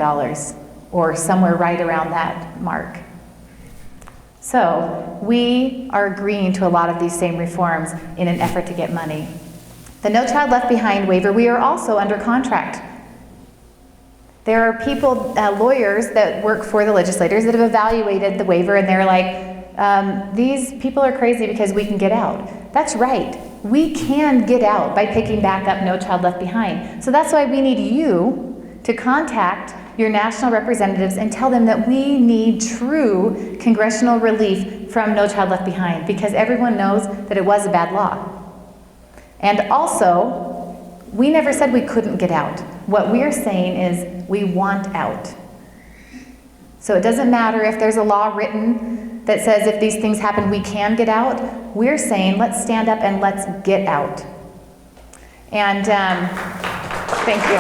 or somewhere right around that mark. So we are agreeing to a lot of these same reforms in an effort to get money. The No Child Left Behind waiver, we are also under contract. There are people, lawyers that work for the legislators that have evaluated the waiver, and they're like, these people are crazy because we can get out. That's right. We can get out by picking back up No Child Left Behind. So that's why we need you to contact your national representatives and tell them that we need true congressional relief from No Child Left Behind, because everyone knows that it was a bad law. And also, we never said we couldn't get out. What we're saying is we want out. So it doesn't matter if there's a law written that says if these things happen, we can get out. We're saying let's stand up and let's get out. And thank you.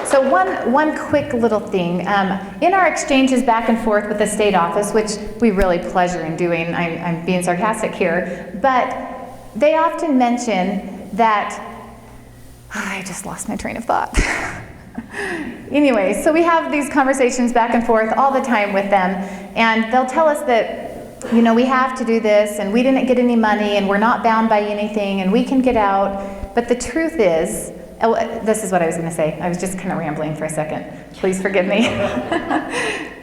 So one quick little thing. In our exchanges back and forth with the state office, which we really pleasure in doing, I'm being sarcastic here, but they often mention that, I just lost my train of thought. Anyway, so we have these conversations back and forth all the time with them, and they'll tell us that, you know, we have to do this, and we didn't get any money, and we're not bound by anything, and we can get out. But the truth is, oh, this is what I was going to say. I was just kind of rambling for a second. Please forgive me.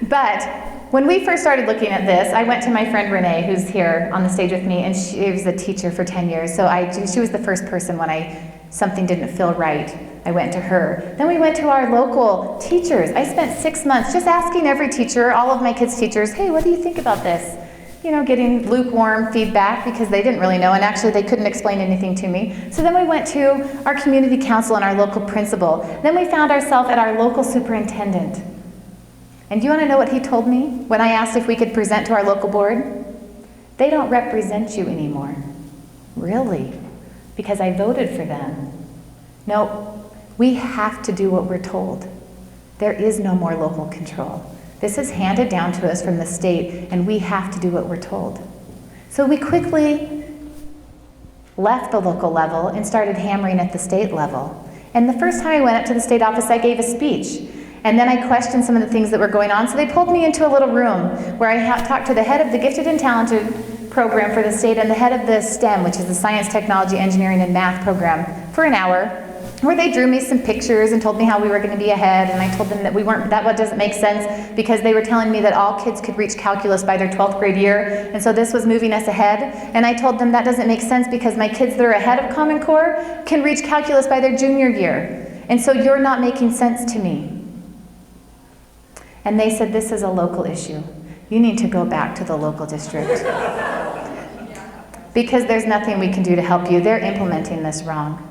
But when we first started looking at this, I went to my friend Renee, who's here on the stage with me, and she was a teacher for 10 years. So she was the first person when something didn't feel right. I went to her. Then we went to our local teachers. I spent 6 months just asking every teacher, all of my kids' teachers, hey, what do you think about this? You know, getting lukewarm feedback because they didn't really know, and actually they couldn't explain anything to me. So then we went to our community council and our local principal. Then we found ourselves at our local superintendent. And do you want to know what he told me when I asked if we could present to our local board? They don't represent you anymore. Really? Because I voted for them. No, we have to do what we're told. There is no more local control. This is handed down to us from the state, and we have to do what we're told. So we quickly left the local level and started hammering at the state level. And the first time I went up to the state office, I gave a speech. And then I questioned some of the things that were going on. So they pulled me into a little room where I talked to the head of the Gifted and Talented program for the state and the head of the STEM, which is the Science, Technology, Engineering, and Math program, for an hour, where they drew me some pictures and told me how we were going to be ahead, and I told them that that doesn't make sense because they were telling me that all kids could reach calculus by their 12th grade year, and so this was moving us ahead. And I told them that doesn't make sense because my kids that are ahead of Common Core can reach calculus by their junior year, and so you're not making sense to me. And they said, this is a local issue. You need to go back to the local district because there's nothing we can do to help you. They're implementing this wrong.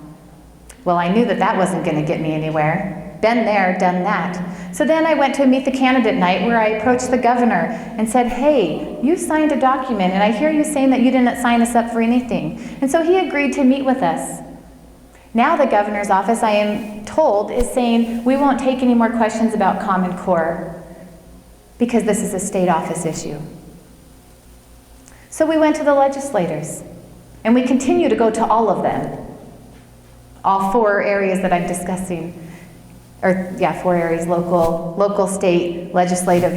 Well, I knew that that wasn't going to get me anywhere. Been there, done that. So then I went to a Meet the Candidate night where I approached the governor and said, hey, you signed a document, and I hear you saying that you didn't sign us up for anything. And so he agreed to meet with us. Now the governor's office, I am told, is saying we won't take any more questions about Common Core because this is a state office issue. So we went to the legislators, and we continue to go to all of them. All 4 areas that I'm discussing, or 4 areas, local, state, legislative,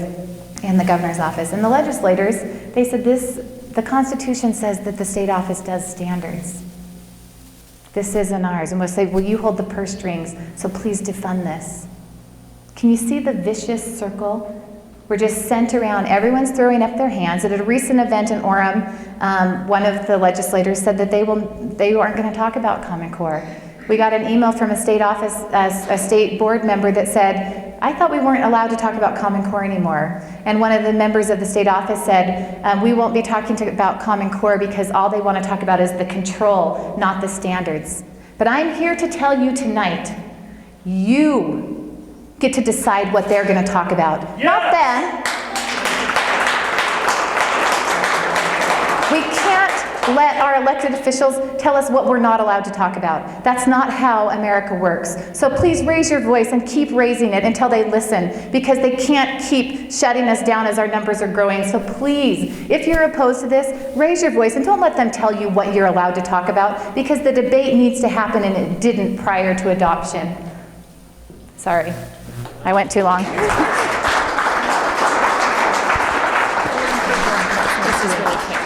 and the governor's office. And the legislators, they said the Constitution says that the state office does standards. This isn't ours. And we'll say, well, you hold the purse strings, so please defund this. Can you see the vicious circle? We're just sent around, everyone's throwing up their hands. At a recent event in Orem, one of the legislators said that they aren't going to talk about Common Core. We got an email from a state office, a state board member that said, I thought we weren't allowed to talk about Common Core anymore. And one of the members of the state office said, we won't be talking about Common Core because all they want to talk about is the control, not the standards. But I'm here to tell you tonight, you get to decide what they're going to talk about, not them. We can't let our elected officials tell us what we're not allowed to talk about. That's not how America works. So please raise your voice and keep raising it until they listen, because they can't keep shutting us down as our numbers are growing. So please, if you're opposed to this, raise your voice and don't let them tell you what you're allowed to talk about, because the debate needs to happen and it didn't prior to adoption. Sorry, I went too long. This is really cute.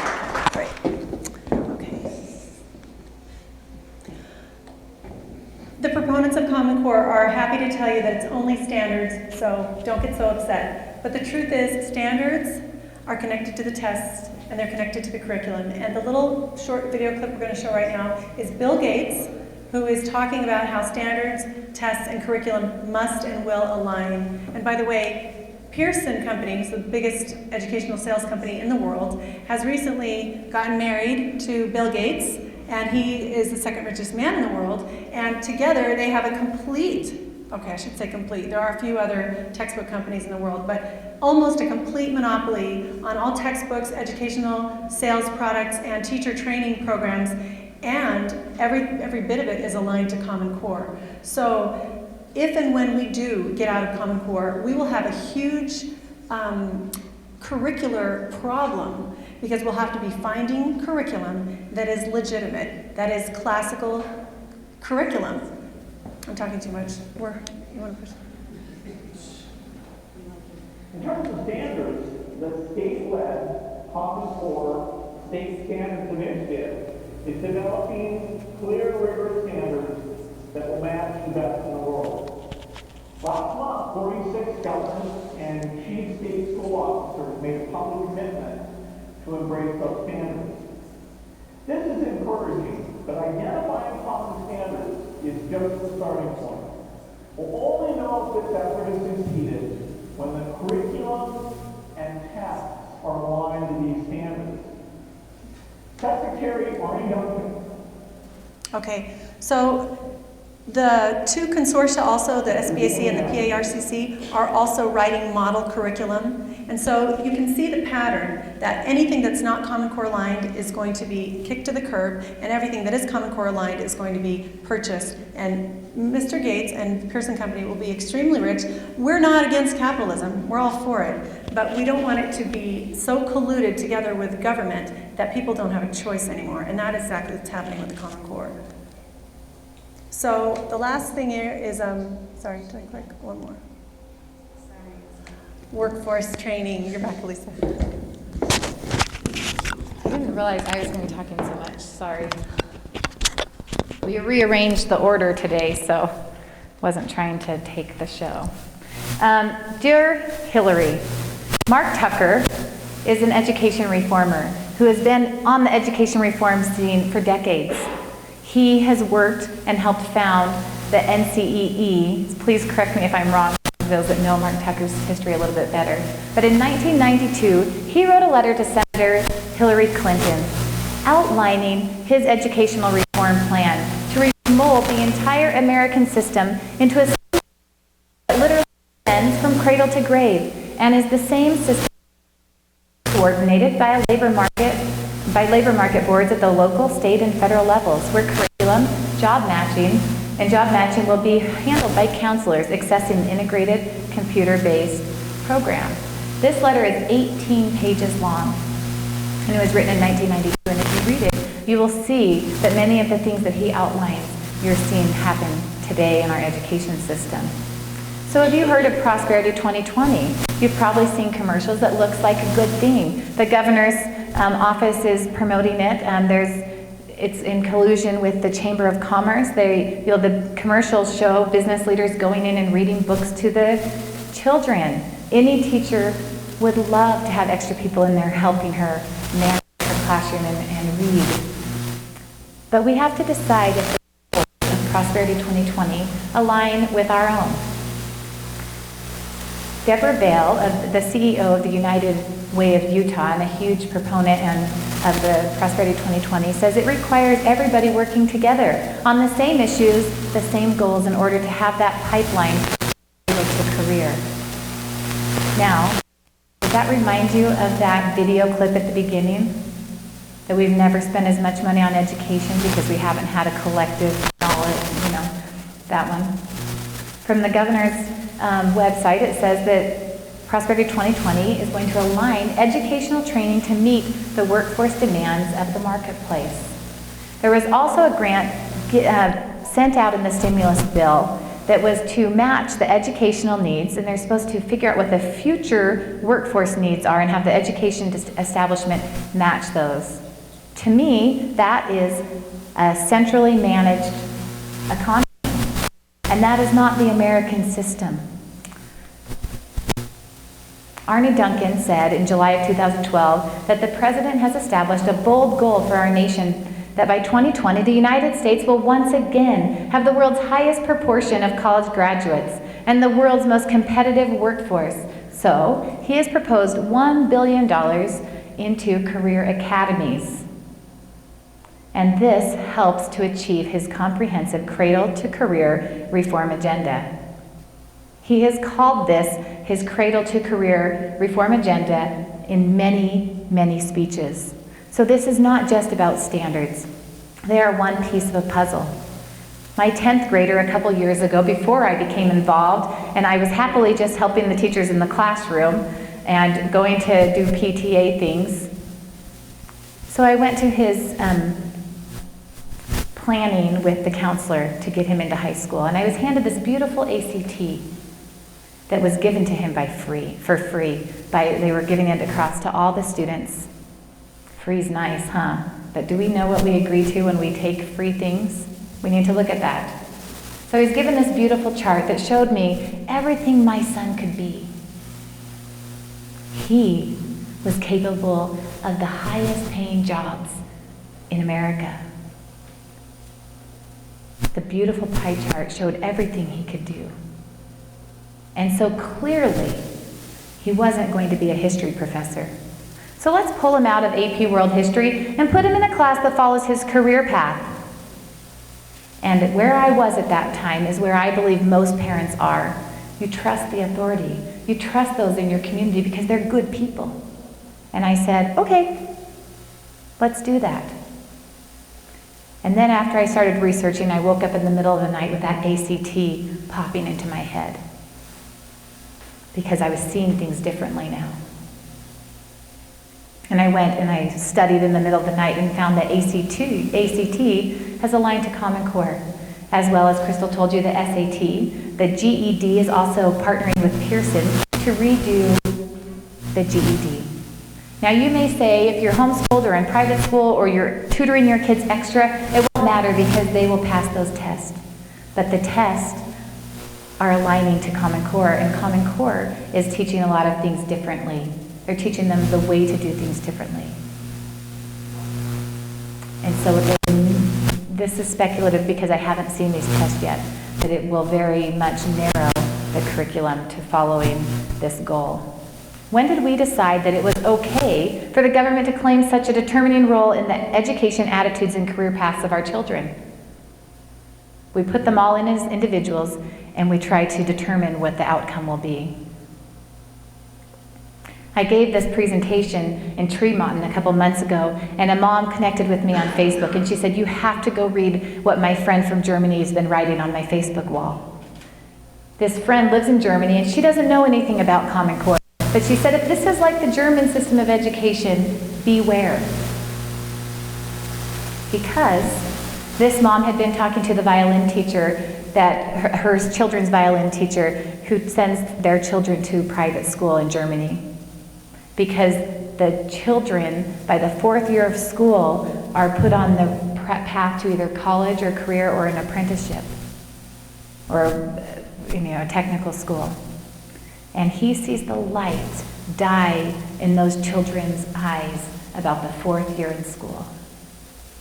The proponents of Common Core are happy to tell you that it's only standards, so don't get so upset. But the truth is, standards are connected to the tests and they're connected to the curriculum. And the little short video clip we're going to show right now is Bill Gates, who is talking about how standards, tests, and curriculum must and will align. And by the way, Pearson Company, the biggest educational sales company in the world, has recently gotten married to Bill Gates, and he is the second richest man in the world, and together they have a complete, okay, I should say complete, there are a few other textbook companies in the world, but almost a complete monopoly on all textbooks, educational sales products, and teacher training programs, and every bit of it is aligned to Common Core. So if and when we do get out of Common Core, we will have a huge curricular problem, because we'll have to be finding curriculum that is legitimate, that is classical curriculum. I'm talking too much. You want to push? In terms of standards, the state-led Common Core State Standards Initiative is developing clear, rigorous standards that will match the best in the world. Last month, 46 governors and chief state school officers made a public commitment to embrace those standards. This is encouraging, but identifying common standards is just the starting point. We'll only know if this effort has succeeded when the curriculum and tests are aligned to these standards. Secretary Marnie Duncan. Okay, so the two consortia also, the SBAC and the PARCC, are also writing model curriculum. And so you can see the pattern that anything that's not Common Core aligned is going to be kicked to the curb, and everything that is Common Core aligned is going to be purchased. And Mr. Gates and Pearson Company will be extremely rich. We're not against capitalism, we're all for it. But we don't want it to be so colluded together with government that people don't have a choice anymore. And that is exactly what's happening with the Common Core. So the last thing here is, sorry, did I click one more? Workforce training. You're back, Lisa. I didn't realize I was going to be talking so much. Sorry. We rearranged the order today, so wasn't trying to take the show. Dear Hillary, Mark Tucker is an education reformer who has been on the education reform scene for decades. He has worked and helped found the NCEE. Please correct me if I'm wrong, those that know Mark Tucker's history a little bit better. But in 1992, he wrote a letter to Senator Hillary Clinton outlining his educational reform plan to remold the entire American system into a system that literally ends from cradle to grave and is the same system coordinated by labor market boards at the local, state, and federal levels, where curriculum, job matching will be handled by counselors accessing an integrated computer-based program. This letter is 18 pages long, and it was written in 1992. And if you read it, you will see that many of the things that he outlines you're seeing happen today in our education system. So have you heard of Prosperity 2020? You've probably seen commercials that looks like a good thing. The governor's office is promoting it. It's in collusion with the Chamber of Commerce. The commercials show business leaders going in and reading books to the children. Any teacher would love to have extra people in there helping her manage her classroom and read. But we have to decide if the goals of Prosperity 2020 align with our own. Deborah Vail, the CEO of the United Way of Utah and a huge proponent of the Prosperity 2020, says it requires everybody working together on the same issues, the same goals in order to have that pipeline to career. Now, does that remind you of that video clip at the beginning? That we've never spent as much money on education because we haven't had a collective knowledge, that one. From the governor's website, it says that Prosperity 2020 is going to align educational training to meet the workforce demands of the marketplace. There was also a grant sent out in the stimulus bill that was to match the educational needs, and they're supposed to figure out what the future workforce needs are and have the education establishment match those. To me, that is a centrally managed economy, and that is not the American system. Arne Duncan said in July of 2012 that the president has established a bold goal for our nation that by 2020, the United States will once again have the world's highest proportion of college graduates and the world's most competitive workforce. So, he has proposed $1 billion into career academies. And this helps to achieve his comprehensive cradle-to-career reform agenda. He has called this his cradle-to-career reform agenda in many, many speeches. So this is not just about standards. They are one piece of a puzzle. My 10th grader a couple years ago, before I became involved, and I was happily just helping the teachers in the classroom and going to do PTA things. So I went to his planning with the counselor to get him into high school, and I was handed this beautiful ACT that was given to him for free. They were giving it across to all the students. Free's nice, huh? But do we know what we agree to when we take free things? We need to look at that. So he's given this beautiful chart that showed me everything my son could be. He was capable of the highest paying jobs in America. The beautiful pie chart showed everything he could do. And so clearly, he wasn't going to be a history professor. So let's pull him out of AP World History and put him in a class that follows his career path. And where I was at that time is where I believe most parents are. You trust the authority. You trust those in your community because they're good people. And I said, okay, let's do that. And then after I started researching, I woke up in the middle of the night with that ACT popping into my head because I was seeing things differently now. And I went and I studied in the middle of the night and found that ACT has aligned to Common Core, as well as Crystal told you, the SAT. The GED is also partnering with Pearson to redo the GED. Now you may say if you're homeschooled or in private school or you're tutoring your kids extra, it won't matter because they will pass those tests. But the tests are aligning to Common Core, and Common Core is teaching a lot of things differently. They're teaching them the way to do things differently. And so this is speculative because I haven't seen these tests yet, but it will very much narrow the curriculum to following this goal. When did we decide that it was okay for the government to claim such a determining role in the education, attitudes, and career paths of our children? We put them all in as individuals, and we try to determine what the outcome will be. I gave this presentation in Tremont a couple months ago, and a mom connected with me on Facebook, and she said, you have to go read what my friend from Germany has been writing on my Facebook wall. This friend lives in Germany, and she doesn't know anything about Common Core, but she said, if this is like the German system of education, beware. Because this mom had been talking to the violin teacher, that her children's violin teacher, who sends their children to private school in Germany. Because the children, by the 4th year of school, are put on the path to either college or career or an apprenticeship or a technical school. And he sees the light die in those children's eyes about the 4th year in school.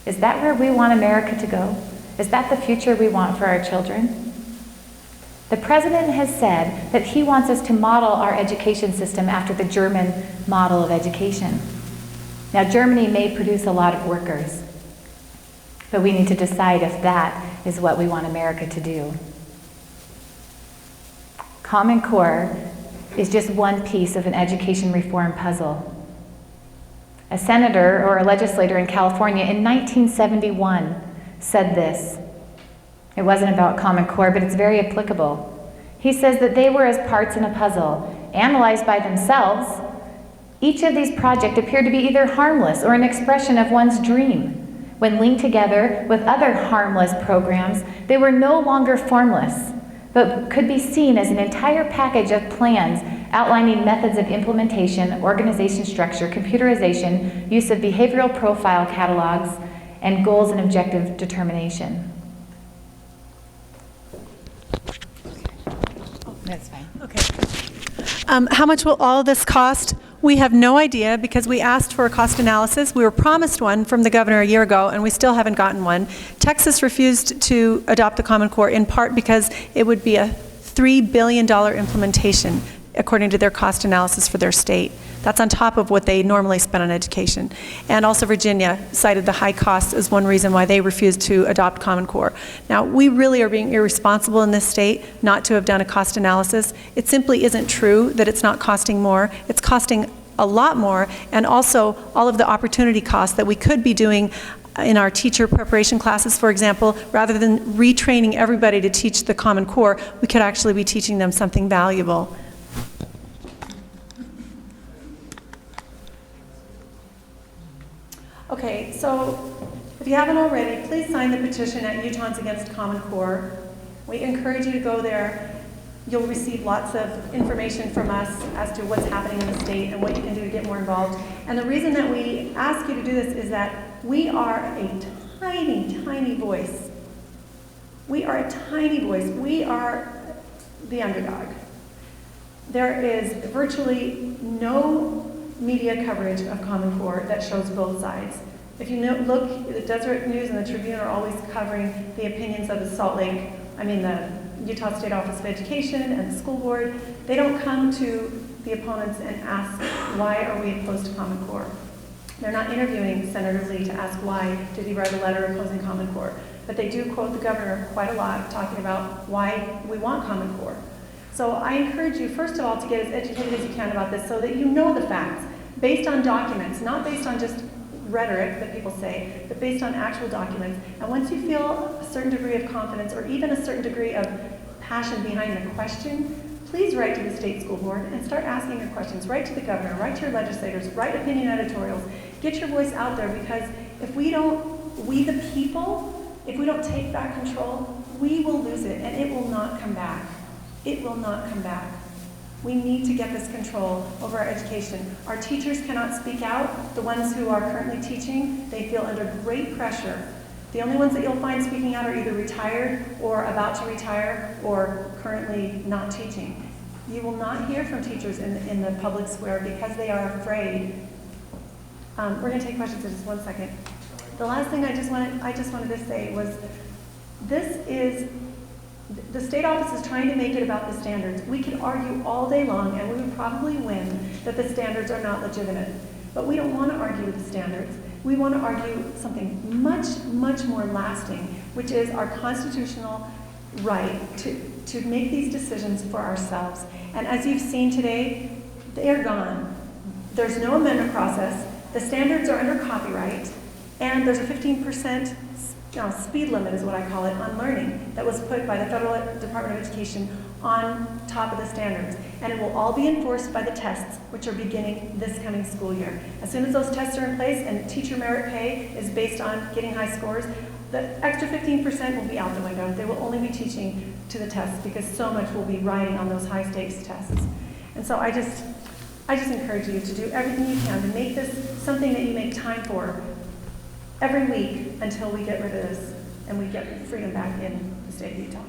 Is that where we want America to go? Is that the future we want for our children? The president has said that he wants us to model our education system after the German model of education. Now, Germany may produce a lot of workers, but we need to decide if that is what we want America to do. Common Core is just one piece of an education reform puzzle. A senator or a legislator in California in 1971 said this. It wasn't about Common Core, but it's very applicable. He says that they were as parts in a puzzle, analyzed by themselves. Each of these projects appeared to be either harmless or an expression of one's dream. When linked together with other harmless programs, they were no longer formless, but could be seen as an entire package of plans outlining methods of implementation, organization structure, computerization, use of behavioral profile catalogs, and goals and objective determination. That's fine. Okay. How much will all this cost? We have no idea because we asked for a cost analysis. We were promised one from the governor a year ago, and we still haven't gotten one. Texas refused to adopt the Common Core in part because it would be a $3 billion implementation, according to their cost analysis for their state. That's on top of what they normally spend on education. And also Virginia cited the high costs as one reason why they refused to adopt Common Core. Now, we really are being irresponsible in this state not to have done a cost analysis. It simply isn't true that it's not costing more. It's costing a lot more, and also all of the opportunity costs that we could be doing in our teacher preparation classes, for example. Rather than retraining everybody to teach the Common Core, we could actually be teaching them something valuable. Okay, so if you haven't already, please sign the petition at Utahns Against Common Core. We encourage you to go there. You'll receive lots of information from us as to what's happening in the state and what you can do to get more involved. And the reason that we ask you to do this is that we are a tiny, tiny voice. We are a tiny voice. We are the underdog. There is virtually no media coverage of Common Core that shows both sides. If you look, the Deseret News and the Tribune are always covering the opinions of the Utah State Office of Education and the school board. They don't come to the opponents and ask, why are we opposed to Common Core? They're not interviewing Senator Lee to ask why did he write a letter opposing Common Core. But they do quote the governor quite a lot, talking about why we want Common Core. So I encourage you, first of all, to get as educated as you can about this so that you know the facts, based on documents, not based on just rhetoric that people say, but based on actual documents. And once you feel a certain degree of confidence or even a certain degree of passion behind the question, please write to the state school board and start asking your questions. Write to the governor, write to your legislators, write opinion editorials. Get your voice out there, because if we the people, if we don't take back control, we will lose it and it will not come back. It will not come back. We need to get this control over our education. Our teachers cannot speak out. The ones who are currently teaching, they feel under great pressure. The only ones that you'll find speaking out are either retired or about to retire or currently not teaching. You will not hear from teachers in the public square because they are afraid. We're going to take questions in just 1 second. The last thing I just wanted to say was, the state office is trying to make it about the standards. We could argue all day long, and we would probably win, that the standards are not legitimate. But we don't want to argue with the standards. We want to argue something much, much more lasting, which is our constitutional right to make these decisions for ourselves. And as you've seen today, they are gone. There's no amendment process. The standards are under copyright, and there's a 15% speed limit, is what I call it, on learning that was put by the Federal Department of Education on top of the standards. And it will all be enforced by the tests, which are beginning this coming school year. As soon as those tests are in place and teacher merit pay is based on getting high scores, the extra 15% will be out the window. They will only be teaching to the tests because so much will be riding on those high stakes tests. And so I just encourage you to do everything you can to make this something that you make time for every week until we get rid of this and we get freedom back in the state of Utah.